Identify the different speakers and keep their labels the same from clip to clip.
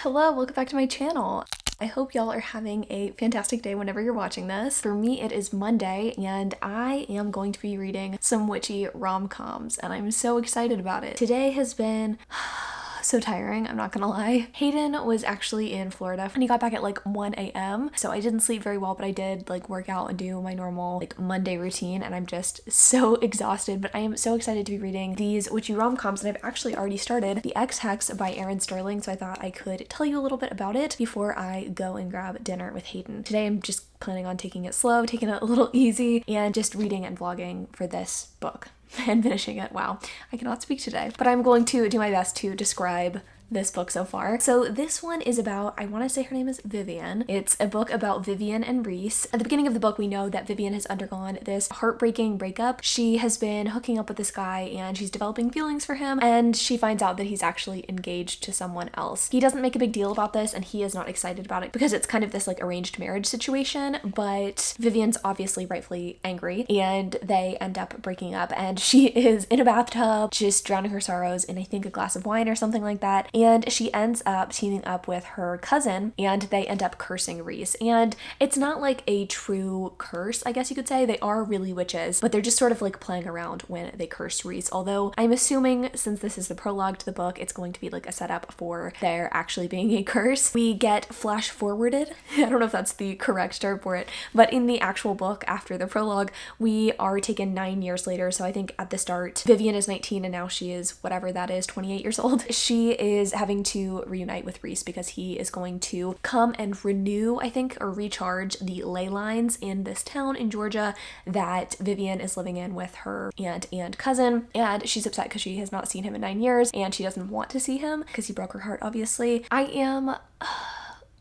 Speaker 1: Hello, welcome back to my channel. I hope y'all are having a fantastic day whenever you're watching this. For me, it is Monday, and I am going to be reading some witchy rom-coms, and I'm so excited about it. Today has been so tiring, I'm not gonna lie. Hayden was actually in Florida and he got back at like 1 a.m. So I didn't sleep very well, but I did like work out and do my normal like Monday routine, and I'm just so exhausted. But I am so excited to be reading these witchy rom-coms, and I've actually already started the Ex Hex by Erin Sterling, so I thought I could tell you a little bit about it before I go and grab dinner with Hayden. Today I'm just planning on taking it slow, taking it a little easy, and just reading and vlogging for this book. And finishing it. Wow, I cannot speak today. But I'm going to do my best to describe this book so far. So this one is about, I want to say her name is Vivian. It's a book about Vivian and Reese. At the beginning of the book, we know that Vivian has undergone this heartbreaking breakup. She has been hooking up with this guy and she's developing feelings for him, and she finds out that he's actually engaged to someone else. He doesn't make a big deal about this, and he is not excited about it because it's kind of this like arranged marriage situation, but Vivian's obviously rightfully angry and they end up breaking up, and she is in a bathtub just drowning her sorrows in I think a glass of wine or something like that. And she ends up teaming up with her cousin, and they end up cursing Reese. And it's not like a true curse, I guess you could say. They are really witches, but they're just sort of like playing around when they curse Reese. Although I'm assuming, since this is the prologue to the book, it's going to be like a setup for there actually being a curse. We get flash forwarded. I don't know if that's the correct term for it, but in the actual book, after the prologue, we are taken 9 years later. So I think at the start, Vivian is 19 and now she is whatever that is, 28 years old. She is having to reunite with Reese because he is going to come and renew, I think, or recharge the ley lines in this town in Georgia that Vivian is living in with her aunt and cousin. And she's upset because she has not seen him in 9 years and she doesn't want to see him because he broke her heart, obviously. I am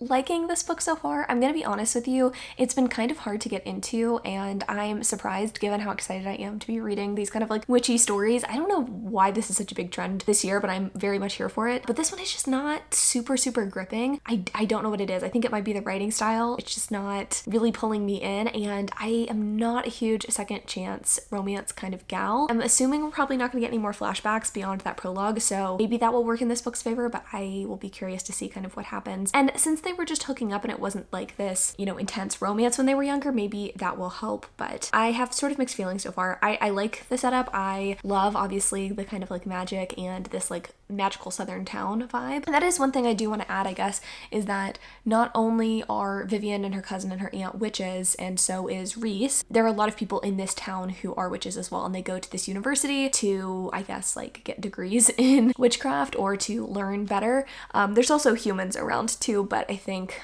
Speaker 1: liking this book so far. I'm gonna be honest with you, it's been kind of hard to get into, and I'm surprised given how excited I am to be reading these kind of like witchy stories. I don't know why this is such a big trend this year, but I'm very much here for it. But this one is just not super gripping. I don't know what it is. I think it might be the writing style. It's just not really pulling me in, and I am not a huge second chance romance kind of gal. I'm assuming we're probably not gonna get any more flashbacks beyond that prologue, so maybe that will work in this book's favor, but I will be curious to see kind of what happens. And since they were just hooking up and it wasn't like this, you know, intense romance when they were younger, maybe that will help. But I have sort of mixed feelings so far. I like the setup. I love, obviously, the kind of like magic and this like magical southern town vibe. And that is one thing I do want to add, I guess, is that not only are Vivian and her cousin and her aunt witches, and so is Reese, there are a lot of people in this town who are witches as well, and they go to this university to, I guess, like get degrees in witchcraft or to learn better. There's also humans around too, but I think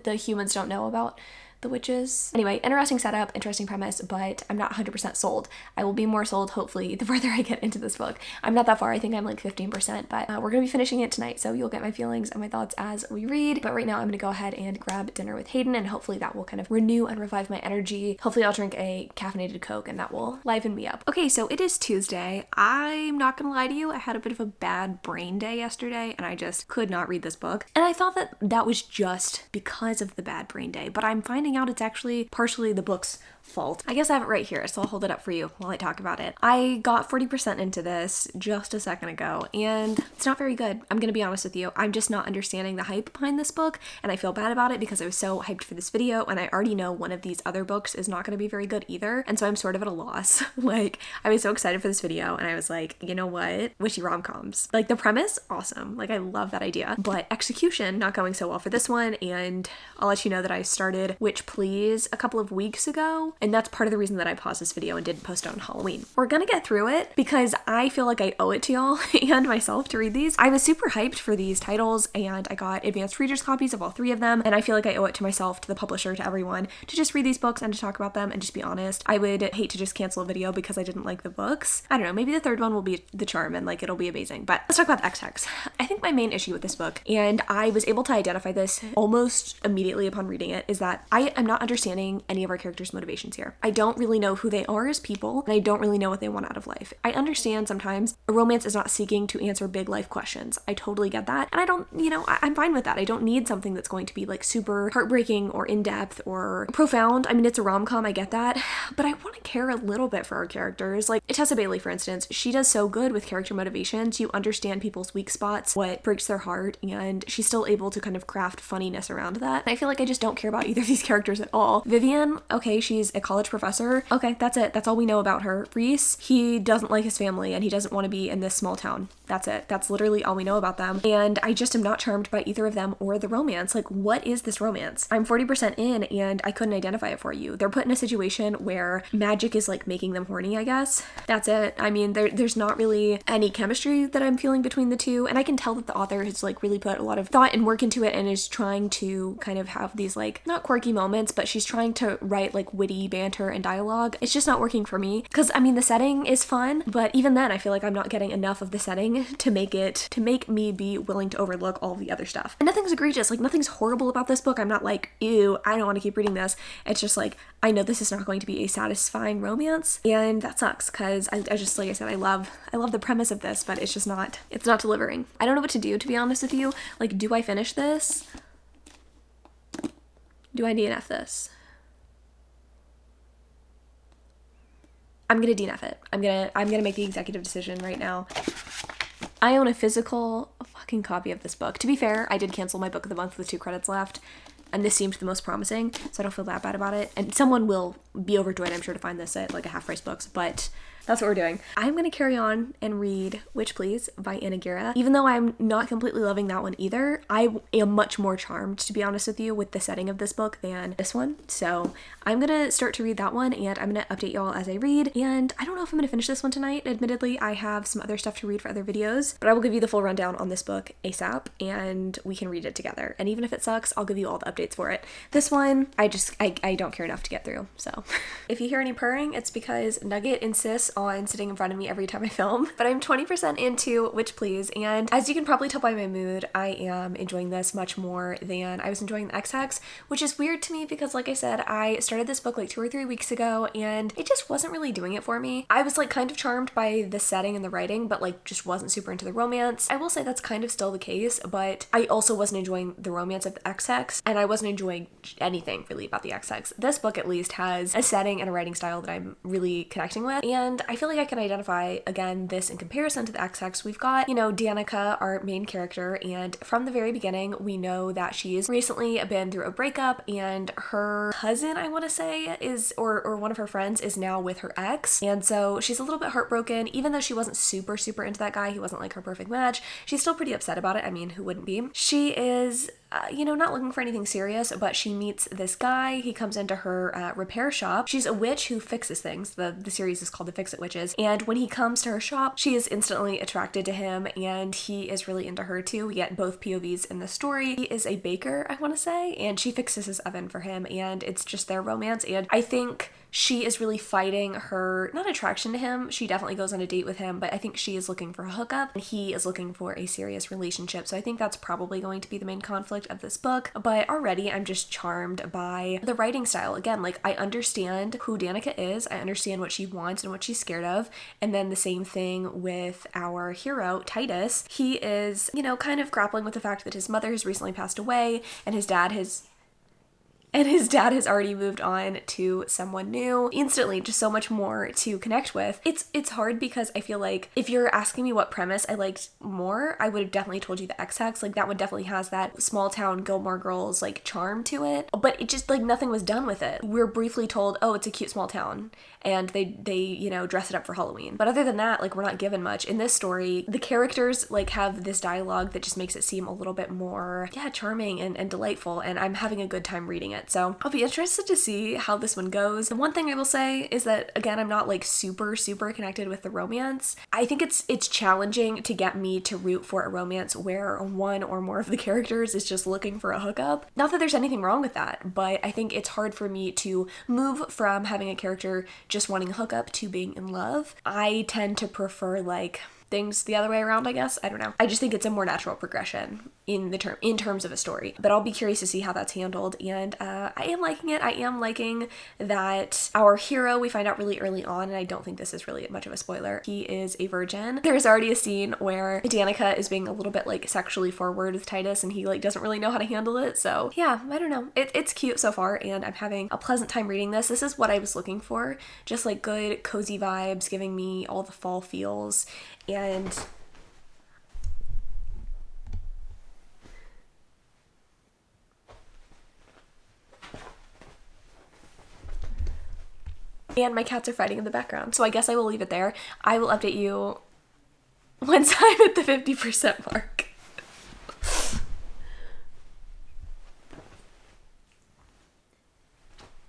Speaker 1: the humans don't know about the witches. Anyway, interesting setup, interesting premise, but I'm not 100% sold. I will be more sold, hopefully, the further I get into this book. I'm not that far. I think I'm like 15%, but we're gonna be finishing it tonight, so you'll get my feelings and my thoughts as we read. But right now, I'm gonna go ahead and grab dinner with Hayden, and hopefully that will kind of renew and revive my energy. Hopefully I'll drink a caffeinated Coke, and that will liven me up. Okay, so it is Tuesday. I'm not gonna lie to you, I had a bit of a bad brain day yesterday, and I just could not read this book. And I thought that that was just because of the bad brain day, but I'm finding out it's actually partially the book's fault. I guess I have it right here, so I'll hold it up for you while I talk about it. I got 40% into this just a second ago, and it's not very good. I'm gonna be honest with you. I'm just not understanding the hype behind this book, and I feel bad about it because I was so hyped for this video, and I already know one of these other books is not gonna be very good either, and so I'm sort of at a loss. Like, I was so excited for this video, and I was like, you know what? Witchy rom-coms. Like, the premise, awesome. Like, I love that idea, but execution not going so well for this one, and I'll let you know that I started Witch Please a couple of weeks ago, and that's part of the reason that I paused this video and didn't post it on Halloween. We're gonna get through it because I feel like I owe it to y'all and myself to read these. I was super hyped for these titles, and I got advanced readers copies of all 3 of them, and I feel like I owe it to myself, to the publisher, to everyone, to just read these books and to talk about them and just be honest. I would hate to just cancel a video because I didn't like the books. I don't know, maybe the 3rd one will be the charm and like it'll be amazing. But let's talk about the Ex Hex. I think my main issue with this book, and I was able to identify this almost immediately upon reading it, is that I am not understanding any of our characters' motivations motivations here. I don't really know who they are as people, and I don't really know what they want out of life. I understand sometimes a romance is not seeking to answer big life questions. I totally get that. And I don't, I'm fine with that. I don't need something that's going to be like super heartbreaking or in-depth or profound. I mean, it's a rom-com, I get that, but I want to care a little bit for our characters. Like Tessa Bailey, for instance, she does so good with character motivations. You understand people's weak spots, what breaks their heart, and she's still able to kind of craft funniness around that. And I feel like I just don't care about either of these characters at all. Vivian, okay, she's a college professor. Okay, that's it. That's all we know about her. Reese, he doesn't like his family and he doesn't want to be in this small town. That's it. That's literally all we know about them. And I just am not charmed by either of them or the romance. Like, what is this romance? I'm 40% in and I couldn't identify it for you. They're put in a situation where magic is like making them horny, I guess. That's it. I mean, there's not really any chemistry that I'm feeling between the two. And I can tell that the author has like really put a lot of thought and work into it and is trying to kind of have these like, not quirky moments, but she's trying to write like witty banter and dialogue. It's just not working for me. Because I mean, the setting is fun, but even then I feel like I'm not getting enough of the setting to make me be willing to overlook all the other stuff. And nothing's egregious, like nothing's horrible about this book. I'm not like, ew, I don't want to keep reading this. It's just like, I know this is not going to be a satisfying romance, and that sucks because I just, like I said, I love the premise of this, but it's not delivering. I don't know what to do, to be honest with you. Like, do I finish this? Do I DNF this? I'm gonna DNF it. I'm gonna make the executive decision right now. I own a physical fucking copy of this book. To be fair, I did cancel my book of the month with 2 credits left, and this seemed the most promising, so I don't feel that bad about it. And someone will be overjoyed, I'm sure, to find this at like a half-price books, but that's what we're doing. I'm gonna carry on and read Witch Please by Anna Guerra. Even though I'm not completely loving that one either, I am much more charmed, to be honest with you, with the setting of this book than this one. So I'm gonna start to read that one and I'm gonna update y'all as I read. And I don't know if I'm gonna finish this one tonight. Admittedly, I have some other stuff to read for other videos, but I will give you the full rundown on this book ASAP and we can read it together. And even if it sucks, I'll give you all the updates for it. This one, I don't care enough to get through, so. If you hear any purring, it's because Nugget insists on sitting in front of me every time I film. But I'm 20% into Witch Please, and as you can probably tell by my mood, I am enjoying this much more than I was enjoying the Ex Hex, which is weird to me because, like I said, I started this book like 2 or 3 weeks ago and it just wasn't really doing it for me. I was like kind of charmed by the setting and the writing, but like just wasn't super into the romance. I will say that's kind of still the case, but I also wasn't enjoying the romance of the Ex Hex, and I wasn't enjoying anything really about the Ex Hex. This book at least has a setting and a writing style that I'm really connecting with, and I feel like I can identify, again, this in comparison to the Ex Hex. We've got, Danica, our main character, and from the very beginning, we know that she's recently been through a breakup, and her cousin, I want to say, or one of her friends is now with her ex, and so she's a little bit heartbroken. Even though she wasn't super into that guy, he wasn't like her perfect match, she's still pretty upset about it. I mean, who wouldn't be? She is not looking for anything serious, but she meets this guy. He comes into her repair shop. She's a witch who fixes things. The series is called The Fix-It Witches. And when he comes to her shop, she is instantly attracted to him and he is really into her too. We get both POVs in the story. He is a baker, I want to say, and she fixes his oven for him, and it's just their romance. And I think she is really fighting her, not attraction to him, she definitely goes on a date with him, but I think she is looking for a hookup and he is looking for a serious relationship. So I think that's probably going to be the main conflict of this book, but already I'm just charmed by the writing style. Again, like I understand who Danica is, I understand what she wants and what she's scared of, and then the same thing with our hero, Titus. He is, kind of grappling with the fact that his mother has recently passed away and his dad has already moved on to someone new. Instantly, just so much more to connect with. It's hard because I feel like if you're asking me what premise I liked more, I would have definitely told you the Ex Hex. Like that one definitely has that small town Gilmore Girls like charm to it, but it just like nothing was done with it. We're briefly told, oh, it's a cute small town, and they dress it up for Halloween. But other than that, like we're not given much. In this story, the characters like have this dialogue that just makes it seem a little bit more, charming and delightful, and I'm having a good time reading it. So I'll be interested to see how this one goes. The one thing I will say is that, again, I'm not like super connected with the romance. I think it's challenging to get me to root for a romance where one or more of the characters is just looking for a hookup. Not that there's anything wrong with that, but I think it's hard for me to move from having a character just wanting a hookup to being in love. I tend to prefer like things the other way around, I guess. I don't know. I just think it's a more natural progression in terms of a story. But I'll be curious to see how that's handled, and I am liking it. I am liking that our hero, we find out really early on, and I don't think this is really much of a spoiler, he is a virgin. There's already a scene where Danica is being a little bit like sexually forward with Titus, and he like doesn't really know how to handle it. So yeah, I don't know. It's cute so far, and I'm having a pleasant time reading this. This is what I was looking for. Just like good, cozy vibes, giving me all the fall feels, and my cats are fighting in the background. So I guess I will leave it there. I will update you once I'm at the 50% mark.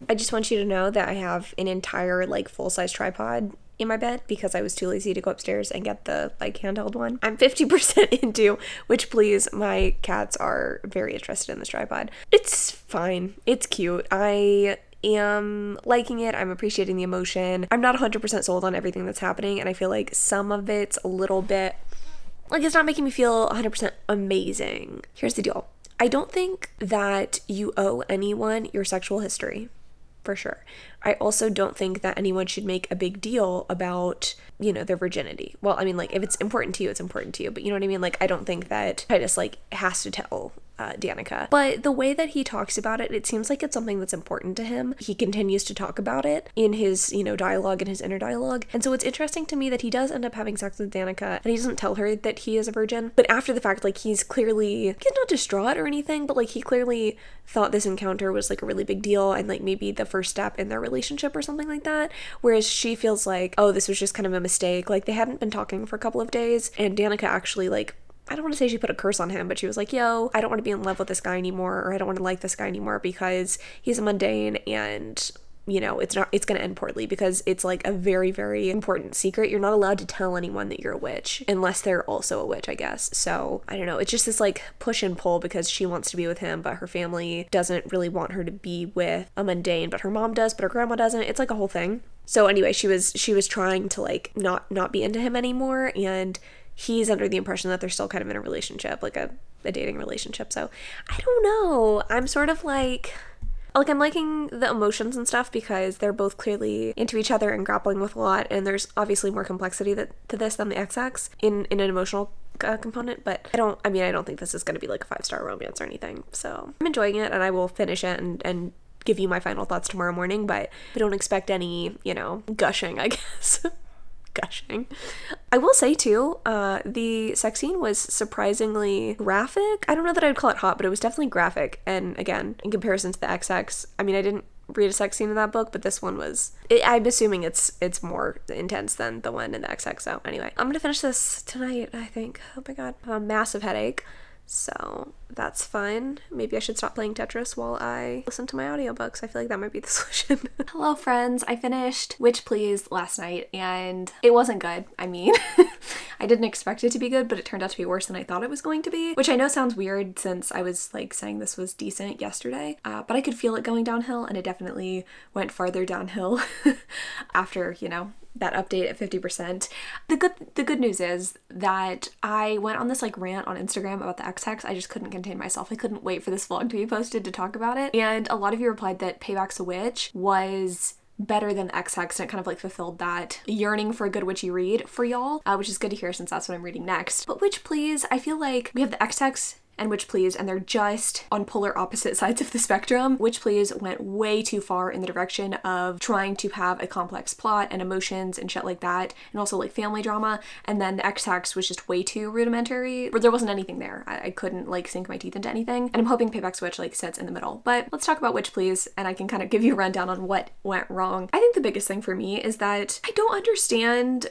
Speaker 1: I just want you to know that I have an entire like full-size tripod in my bed because I was too lazy to go upstairs and get the like handheld one. I'm 50% into Witch Please. My cats are very interested in this tripod. It's fine. It's cute. I am liking it. I'm appreciating the emotion. I'm not 100% sold on everything that's happening, and I feel like some of it's a little bit like it's not making me feel 100% amazing. Here's the deal. I don't think that you owe anyone your sexual history. For sure. I also don't think that anyone should make a big deal about, you know, their virginity. Well, I mean, like, if it's important to you, it's important to you. But you know what I mean? Like, I don't think that Titus, like, has to tell Danica. But the way that he talks about it, it seems like it's something that's important to him. He continues to talk about it in his, you know, dialogue and his inner dialogue. And so it's interesting to me that he does end up having sex with Danica, and he doesn't tell her that he is a virgin. But after the fact, like, he's not distraught or anything, but, like, he clearly thought this encounter was, like, a really big deal and, like, maybe the first step in their relationship or something like that. Whereas she feels like, oh, this was just kind of a mistake. Like, they hadn't been talking for a couple of days, and Danica actually, like, I don't want to say she put a curse on him, but she was like, yo, I don't want to be in love with this guy anymore, or I don't want to like this guy anymore because he's a mundane, and, you know, it's going to end poorly because it's like a very, very important secret. You're not allowed to tell anyone that you're a witch unless they're also a witch, I guess. So I don't know. It's just this like push and pull because she wants to be with him, but her family doesn't really want her to be with a mundane, but her mom does, but her grandma doesn't. It's like a whole thing. So anyway, she was trying to like not be into him anymore, and he's under the impression that they're still kind of in a relationship, like a dating relationship. So I don't know. I'm sort of like I'm liking the emotions and stuff because they're both clearly into each other and grappling with a lot, and there's obviously more complexity to this than the Ex Hex in an emotional component, but I don't think this is going to be like a 5-star romance or anything. So I'm enjoying it, and I will finish it and give you my final thoughts tomorrow morning, but I don't expect any, you know, gushing, I guess. Gushing. I will say too, the sex scene was surprisingly graphic. I don't know that I would call it hot, but it was definitely graphic. And again, in comparison to the Ex Hex, I mean, I didn't read a sex scene in that book, but this one was, I'm assuming it's more intense than the one in the Ex Hex. So anyway, I'm gonna finish this tonight, I think. Oh my god, I have a massive headache. So that's fine. Maybe I should stop playing Tetris while I listen to my audiobooks. I feel like that might be the solution. Hello friends, I finished Witch Please last night, and it wasn't good. I mean, I didn't expect it to be good, but it turned out to be worse than I thought it was going to be, which I know sounds weird since I was like saying this was decent yesterday, but I could feel it going downhill, and it definitely went farther downhill after, you know, that update at 50%. The good news is that I went on this like rant on Instagram about the Ex Hex. I just couldn't contain myself. I couldn't wait for this vlog to be posted to talk about it. And a lot of you replied that Payback's a Witch was better than Ex Hex, and it kind of like fulfilled that yearning for a good witchy read for y'all, which is good to hear since that's what I'm reading next. But Witch Please, I feel like we have the Ex Hex and Witch Please, and they're just on polar opposite sides of the spectrum. Witch Please went way too far in the direction of trying to have a complex plot and emotions and shit like that, and also like family drama, and then the Ex Hex was just way too rudimentary, where there wasn't anything there. I couldn't like sink my teeth into anything, and I'm hoping Payback's Witch like sits in the middle. But let's talk about Witch Please, and I can kind of give you a rundown on what went wrong. I think the biggest thing for me is that I don't understand,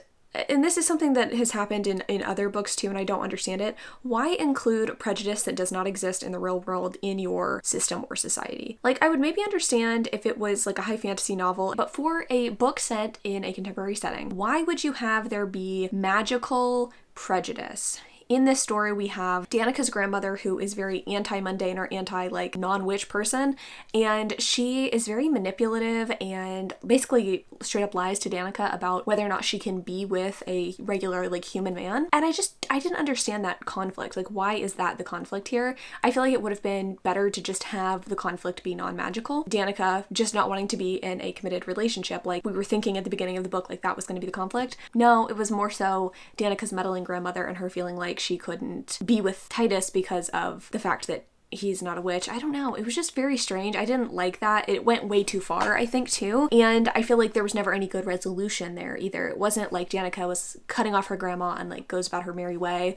Speaker 1: and this is something that has happened in other books too, and I don't understand it. Why include prejudice that does not exist in the real world in your system or society? Like, I would maybe understand if it was like a high fantasy novel, but for a book set in a contemporary setting, why would you have there be magical prejudice in this story, we have Danica's grandmother, who is very anti-mundane or like non-witch person, and she is very manipulative and basically straight up lies to Danica about whether or not she can be with a regular like human man. And I didn't understand that conflict. Like, why is that the conflict here? I feel like it would have been better to just have the conflict be non-magical. Danica just not wanting to be in a committed relationship, like we were thinking at the beginning of the book, like that was going to be the conflict. No, it was more so Danica's meddling grandmother and her feeling like she couldn't be with Titus because of the fact that he's not a witch. I don't know. It was just very strange. I didn't like that. It went way too far, I think, too. And I feel like there was never any good resolution there either. It wasn't like Danica was cutting off her grandma and like goes about her merry way.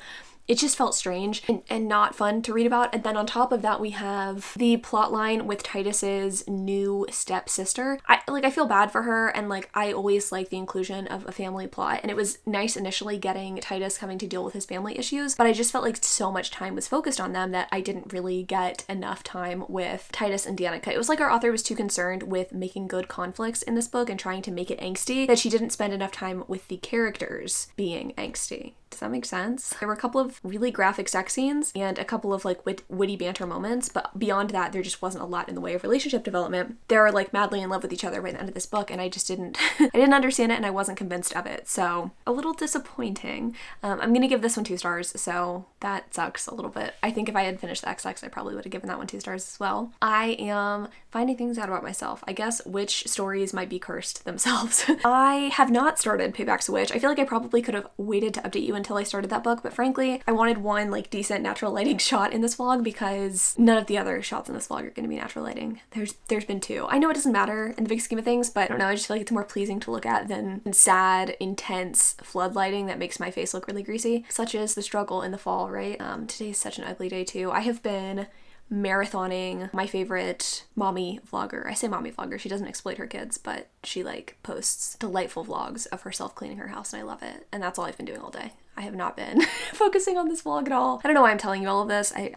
Speaker 1: It just felt strange and not fun to read about. And then on top of that, we have the plot line with Titus's new stepsister. I feel bad for her, and like I always like the inclusion of a family plot, and it was nice initially getting Titus having to deal with his family issues, but I just felt like so much time was focused on them that I didn't really get enough time with Titus and Danica. It was like our author was too concerned with making good conflicts in this book and trying to make it angsty that she didn't spend enough time with the characters being angsty. Does that make sense? There were a couple of really graphic sex scenes and a couple of like witty banter moments, but beyond that, there just wasn't a lot in the way of relationship development. They're like madly in love with each other by the end of this book, and I just didn't, I didn't understand it, and I wasn't convinced of it. So a little disappointing. I'm gonna give this one 2 stars, so that sucks a little bit. I think if I had finished the Ex Hex, I probably would have given that one 2 stars as well. I am finding things out about myself. I guess witch stories might be cursed themselves. I have not started Payback's a Witch. I feel like I probably could have waited to update you until I started that book, but frankly, I wanted one like decent natural lighting shot in this vlog because none of the other shots in this vlog are going to be natural lighting. There's been 2. I know it doesn't matter in the big scheme of things, but I don't know, I just feel like it's more pleasing to look at than sad, intense flood lighting that makes my face look really greasy, such as the struggle in the fall, right? Today's such an ugly day too. I have been marathoning my favorite mommy vlogger. I say mommy vlogger, she doesn't exploit her kids, but she like posts delightful vlogs of herself cleaning her house, and I love it. And that's all I've been doing all day. I have not been focusing on this vlog at all. I don't know why I'm telling you all of this. I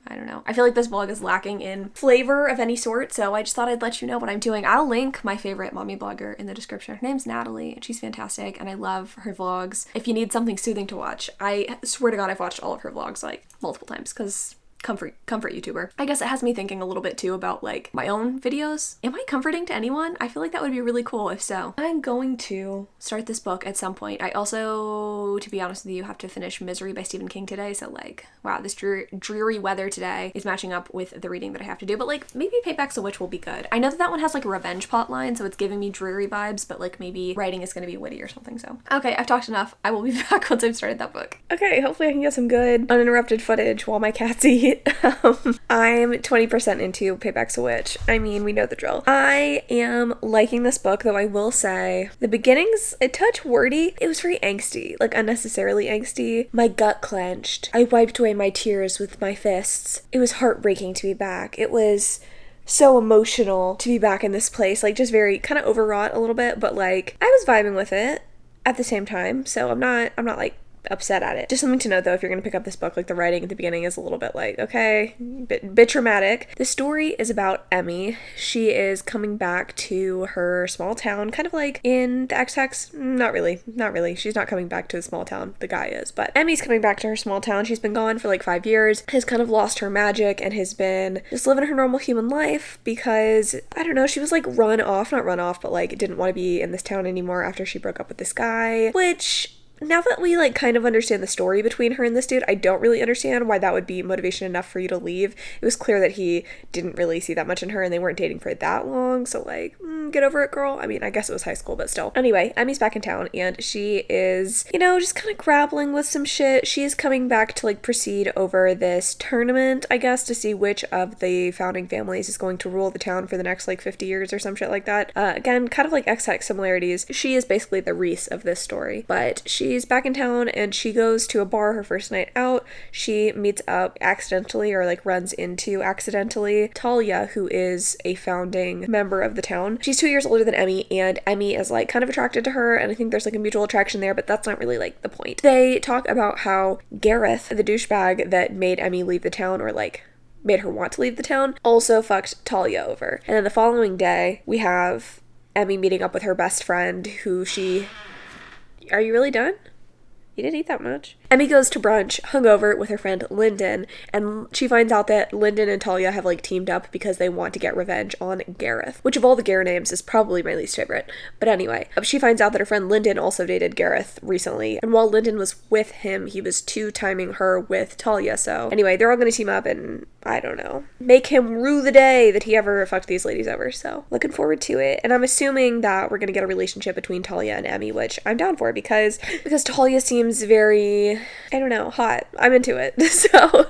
Speaker 1: don't know. I feel like this vlog is lacking in flavor of any sort, so I just thought I'd let you know what I'm doing. I'll link my favorite mommy blogger in the description. Her name's Natalie, and she's fantastic, and I love her vlogs. If you need something soothing to watch, I swear to God I've watched all of her vlogs like multiple times because comfort YouTuber. I guess it has me thinking a little bit too about like my own videos. Am I comforting to anyone? I feel like that would be really cool if so. I'm going to start this book at some point. I also, to be honest with you, have to finish Misery by Stephen King today, so like, wow, this dreary weather today is matching up with the reading that I have to do, but like maybe Payback's a Witch will be good. I know that one has like a revenge plot line, so it's giving me dreary vibes, but like maybe writing is gonna be witty or something, so. Okay, I've talked enough. I will be back once I've started that book. Okay, hopefully I can get some good uninterrupted footage while my cats eat. I'm 20% into Payback's a Witch. I mean, we know the drill. I am liking this book, though I will say the beginning's a touch wordy. It was very angsty, like unnecessarily angsty. My gut clenched. I wiped away my tears with my fists. It was heartbreaking to be back. It was so emotional to be back in this place, like just very kind of overwrought a little bit, but like I was vibing with it at the same time, so I'm not like upset at it. Just something to note though, if you're gonna pick up this book, like the writing at the beginning is a little bit like, okay, bit dramatic. The story is about Emmy. She is coming back to her small town, kind of like in the Ex Hex. Not really. She's not coming back to a small town, the guy is, but Emmy's coming back to her small town. She's been gone for like 5 years, has kind of lost her magic, and has been just living her normal human life because, I don't know, she was like not run off, but like didn't want to be in this town anymore after she broke up with this guy, which, now that we like kind of understand the story between her and this dude, I don't really understand why that would be motivation enough for you to leave. It was clear that he didn't really see that much in her and they weren't dating for that long, so like, get over it, girl. I mean, I guess it was high school, but still. Anyway, Emmy's back in town and she is, you know, just kind of grappling with some shit. She's coming back to like proceed over this tournament, I guess, to see which of the founding families is going to rule the town for the next like 50 years or some shit like that. Again, kind of like Ex Hex similarities. She is basically the Reese of this story, but she's back in town and she goes to a bar her first night out. She meets up accidentally, or like runs into accidentally, Talia, who is a founding member of the town. She's 2 years older than Emmy, and Emmy is like kind of attracted to her, and I think there's like a mutual attraction there, but that's not really like the point. They talk about how Gareth, the douchebag that made Emmy leave the town, or like made her want to leave the town, also fucked Talia over. And then the following day, we have Emmy meeting up with her best friend, who she... Are you really done? You didn't eat that much.
Speaker 2: Emmy goes to brunch hungover with her friend Lyndon, and she finds out that Lyndon and Talia have like teamed up because they want to get revenge on Gareth, which of all the Gareth names is probably my least favorite. But anyway, she finds out that her friend Lyndon also dated Gareth recently, and while Lyndon was with him, he was two-timing her with Talia. So anyway, they're all going to team up and, I don't know, make him rue the day that he ever fucked these ladies over. So looking forward to it. And I'm assuming that we're going to get a relationship between Talia and Emmy, which I'm down for because Talia seems very, I don't know, hot. I'm into it. So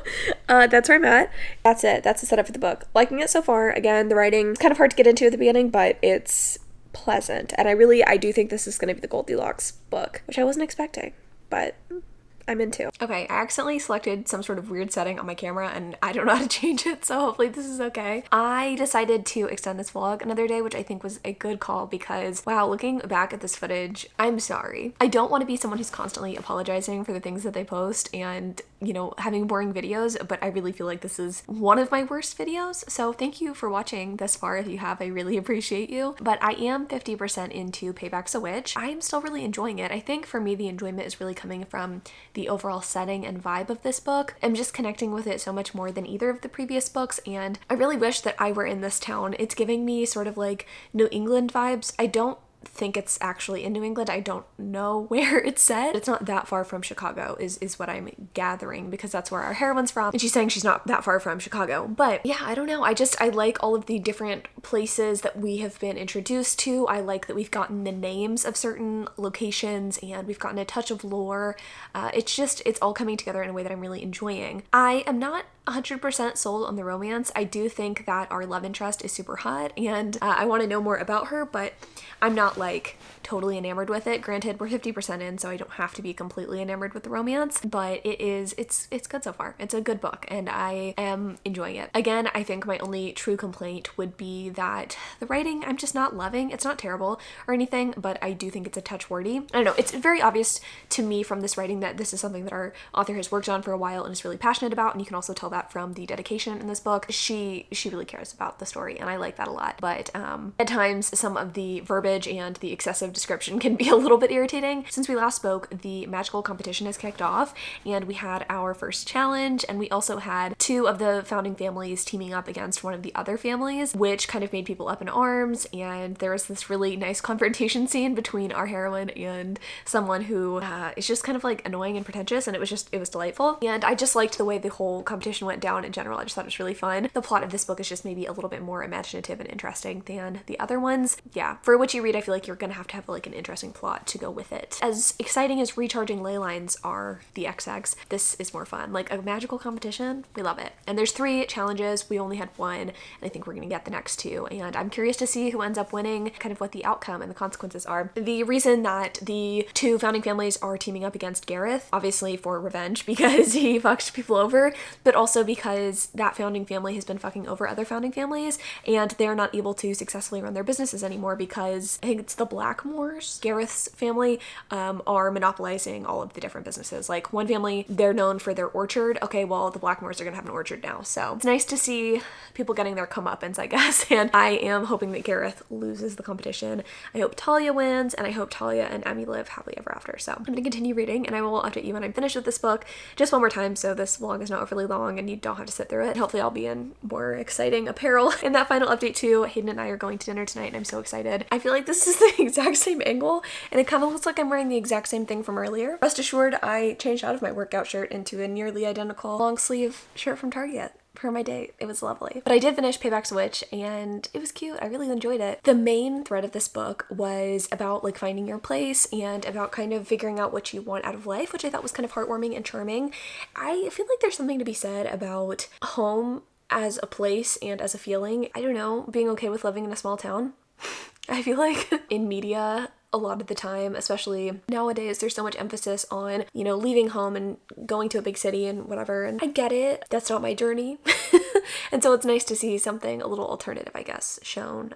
Speaker 2: that's where I'm at. That's it. That's the setup for the book. Liking it so far. Again, the writing's kind of hard to get into at the beginning, but it's pleasant. And I do think this is going to be the Goldilocks book, which I wasn't expecting, but I'm into.
Speaker 1: Okay, I accidentally selected some sort of weird setting on my camera and I don't know how to change it, so hopefully this is okay. I decided to extend this vlog another day, which I think was a good call because, wow, looking back at this footage, I'm sorry. I don't want to be someone who's constantly apologizing for the things that they post and, you know, having boring videos, but I really feel like this is one of my worst videos, so thank you for watching this far. If you have, I really appreciate you. But I am 50% into Payback's a Witch. I am still really enjoying it. I think for me, the enjoyment is really coming from the overall setting and vibe of this book. I'm just connecting with it so much more than either of the previous books, and I really wish that I were in this town. It's giving me sort of like New England vibes. I don't think it's actually in New England. I don't know where it's set. It's not that far from Chicago is what I'm gathering, because that's where our heroine's from, and she's saying she's not that far from Chicago. But yeah, I don't know. I like all of the different places that we have been introduced to. I like that we've gotten the names of certain locations and we've gotten a touch of lore. It's all coming together in a way that I'm really enjoying. I am not 100% sold on the romance. I do think that our love interest is super hot, and I want to know more about her, but I'm not like totally enamored with it. Granted, we're 50% in, so I don't have to be completely enamored with the romance, but it's good so far. It's a good book and I am enjoying it. Again, I think my only true complaint would be that the writing I'm just not loving. It's not terrible or anything, but I do think it's a touch wordy. I don't know, it's very obvious to me from this writing that this is something that our author has worked on for a while and is really passionate about, and you can also tell that from the dedication in this book. She really cares about the story, and I like that a lot. But at times some of the verbiage and the excessive description can be a little bit irritating. Since we last spoke, the magical competition has kicked off, and we had our first challenge, and we also had two of the founding families teaming up against one of the other families, which kind of made people up in arms, and there was this really nice confrontation scene between our heroine and someone who is just kind of like annoying and pretentious, and it was delightful. And I just liked the way the whole competition went down in general. I just thought it was really fun. The plot of this book is just maybe a little bit more imaginative and interesting than the other ones. Yeah, for what you read, I feel like you're gonna have to have like an interesting plot to go with it. As exciting as recharging ley lines are the Ex Hex, this is more fun. Like a magical competition, we love it. And there's 3 challenges. We only had 1, and I think we're gonna get the next 2. And I'm curious to see who ends up winning, kind of what the outcome and the consequences are. The reason that the 2 founding families are teaming up against Gareth, obviously for revenge because he fucked people over, but also because that founding family has been fucking over other founding families, and they're not able to successfully run their businesses anymore because I think it's the Blackmores, Gareth's family, are monopolizing all of the different businesses. Like one family, they're known for their orchard. Okay, well, the Blackmores are gonna have an orchard now. So it's nice to see people getting their comeuppance, I guess. And I am hoping that Gareth loses the competition. I hope Talia wins, and I hope Talia and Emmy live happily ever after. So I'm gonna continue reading, and I will update you when I'm finished with this book just one more time, so this vlog is not overly long and you don't have to sit through it. Hopefully I'll be in more exciting apparel in that final update too. Hayden and I are going to dinner tonight and I'm so excited. I feel like this is the exact same angle and it kind of looks like I'm wearing the exact same thing from earlier. Rest assured, I changed out of my workout shirt into a nearly identical long sleeve shirt from Target for my date. It was lovely. But I did finish Payback's a Witch and it was cute. I really enjoyed it. The main thread of this book was about like finding your place and about kind of figuring out what you want out of life, which I thought was kind of heartwarming and charming. I feel like there's something to be said about home as a place and as a feeling. I don't know, being okay with living in a small town. I feel like in media, a lot of the time, especially nowadays, there's so much emphasis on, you know, leaving home and going to a big city and whatever. And I get it. That's not my journey. And so it's nice to see something a little alternative, I guess, shown.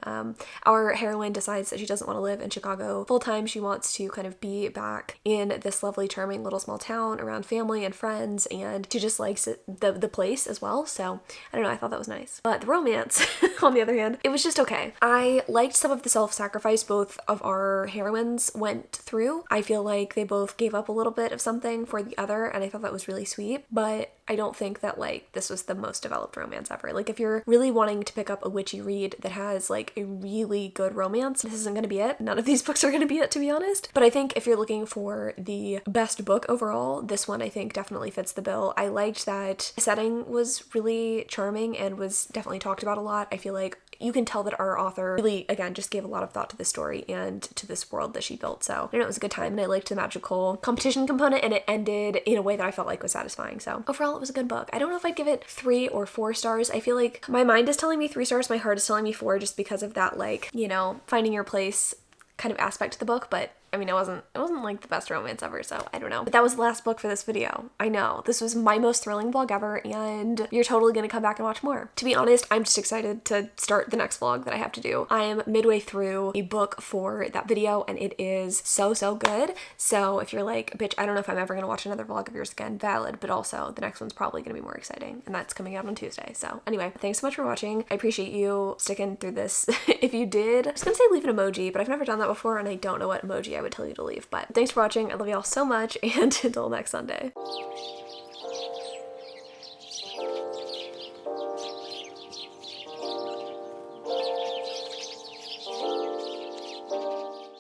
Speaker 1: Our heroine decides that she doesn't want to live in Chicago full time. She wants to kind of be back in this lovely, charming little small town around family and friends, and she just likes the place as well. So I don't know, I thought that was nice. But the romance, on the other hand, it was just okay. I liked some of the self-sacrifice both of our heroines went through. I feel like they both gave up a little bit of something for the other, and I thought that was really sweet. But I don't think that like this was the most developed romance ever. Like if you're really wanting to pick up a witchy read that has like a really good romance, this isn't going to be it. None of these books are going to be it, to be honest. But I think if you're looking for the best book overall, this one I think definitely fits the bill. I liked that the setting was really charming and was definitely talked about a lot. I feel like you can tell that our author really, again, just gave a lot of thought to the story and to this world that she built. So I know it was a good time, and I liked the magical competition component, and it ended in a way that I felt like was satisfying. So overall, it was a good book. I don't know if I'd give it 3 or 4 stars. I feel like my mind is telling me 3 stars, my heart is telling me 4, just because of that, like, you know, finding your place kind of aspect to the book. But I mean, it wasn't like the best romance ever, so I don't know. But that was the last book for this video. I know, this was my most thrilling vlog ever, and you're totally gonna come back and watch more. To be honest, I'm just excited to start the next vlog that I have to do. I am midway through a book for that video, and it is so good. So if you're like, bitch, I don't know if I'm ever gonna watch another vlog of yours again, valid, but also the next one's probably gonna be more exciting, and that's coming out on Tuesday. So anyway, thanks so much for watching. I appreciate you sticking through this. If you did, I was gonna say leave an emoji, but I've never done that before, and I don't know what emoji I would tell you to leave. But thanks for watching. I love y'all so much, and until next Sunday.